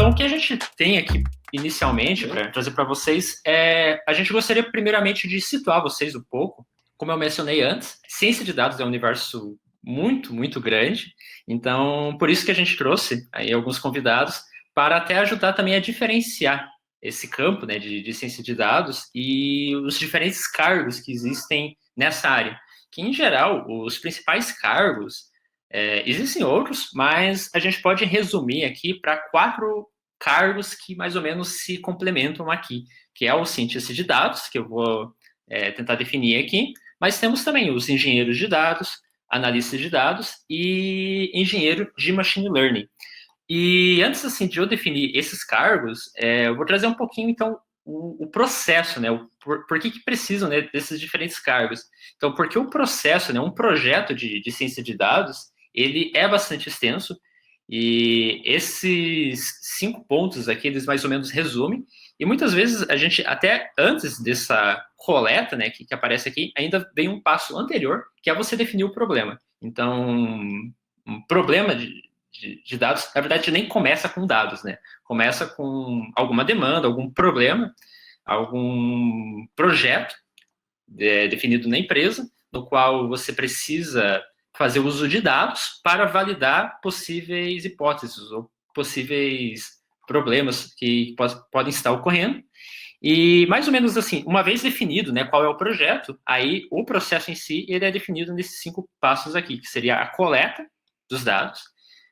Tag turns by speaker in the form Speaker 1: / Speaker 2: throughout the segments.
Speaker 1: Então, o que a gente tem aqui inicialmente para trazer para vocês a gente gostaria primeiramente de situar vocês um pouco. Como eu mencionei antes, ciência de dados é um universo muito, muito grande. Então, por isso que a gente trouxe aí alguns convidados para até ajudar também a diferenciar esse campo, né, de ciência de dados e os diferentes cargos que existem nessa área. Que, em geral, os principais cargos, existem outros, mas a gente pode resumir aqui para 4 cargos que mais ou menos se complementam aqui, que é o cientista de dados, que eu vou tentar definir aqui, mas temos também os engenheiros de dados, analistas de dados e engenheiro de machine learning. E antes assim, de eu definir esses cargos, eu vou trazer um pouquinho, então, o processo, né? Por que precisam, né, desses diferentes cargos. Então, porque o processo, né, um projeto de ciência de dados, ele é bastante extenso, e esses 5 pontos aqui, eles mais ou menos resumem, e muitas vezes a gente, até antes dessa coleta, né, que aparece aqui, ainda vem um passo anterior, que é você definir o problema. Então, um problema de dados, na verdade, nem começa com dados, né? Começa com alguma demanda, algum problema, algum projeto definido na empresa, no qual você precisa fazer uso de dados para validar possíveis hipóteses ou possíveis problemas que podem estar ocorrendo. E mais ou menos assim, uma vez definido, né, qual é o projeto, aí o processo em si ele é definido nesses 5 passos aqui, que seria a coleta dos dados.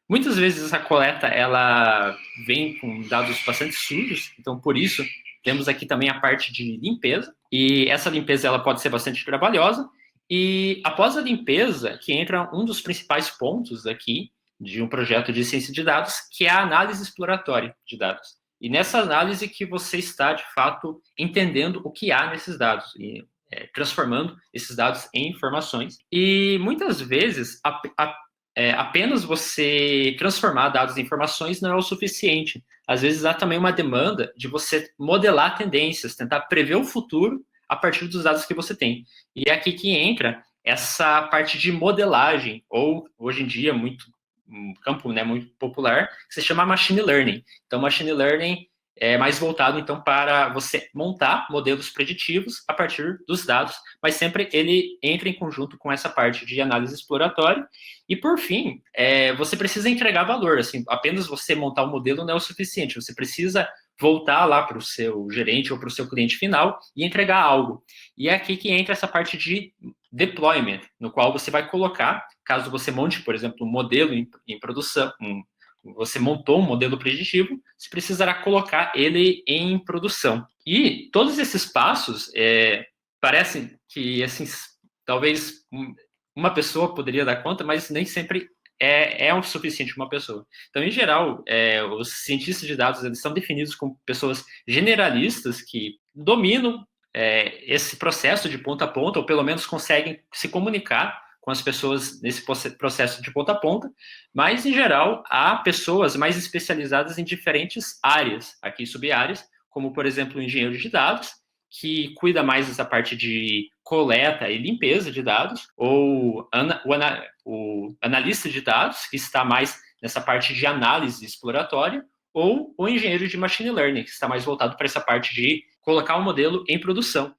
Speaker 1: Muitas vezes essa coleta ela vem com dados bastante sujos, então por isso temos aqui também a parte de limpeza, e essa limpeza ela pode ser bastante trabalhosa, e após a limpeza, que entra um dos principais pontos aqui de um projeto de ciência de dados, que é a análise exploratória de dados. E nessa análise que você está, de fato, entendendo o que há nesses dados, e transformando esses dados em informações. E muitas vezes, apenas você transformar dados em informações não é o suficiente. Às vezes há também uma demanda de você modelar tendências, tentar prever o futuro a partir dos dados que você tem. E é aqui que entra essa parte de modelagem, ou hoje em dia um campo, né, muito popular, que se chama machine learning. Então, machine learning é mais voltado, então, para você montar modelos preditivos a partir dos dados, mas sempre ele entra em conjunto com essa parte de análise exploratória. E, por fim, você precisa entregar valor. Assim, apenas você montar o modelo não é o suficiente. Você precisa voltar lá para o seu gerente ou para o seu cliente final e entregar algo. E é aqui que entra essa parte de deployment, no qual você vai colocar, caso você monte, por exemplo, um modelo em produção, você montou um modelo preditivo, você precisará colocar ele em produção. E todos esses passos parecem que, assim, talvez uma pessoa poderia dar conta, mas nem sempre é o suficiente uma pessoa. Então, em geral, os cientistas de dados eles são definidos como pessoas generalistas que dominam esse processo de ponta a ponta, ou pelo menos conseguem se comunicar com as pessoas nesse processo de ponta a ponta, mas, em geral, há pessoas mais especializadas em diferentes áreas, aqui sub-áreas, como, por exemplo, o engenheiro de dados, que cuida mais dessa parte de coleta e limpeza de dados, ou o analista de dados, que está mais nessa parte de análise exploratória, ou o engenheiro de machine learning, que está mais voltado para essa parte de colocar um modelo em produção.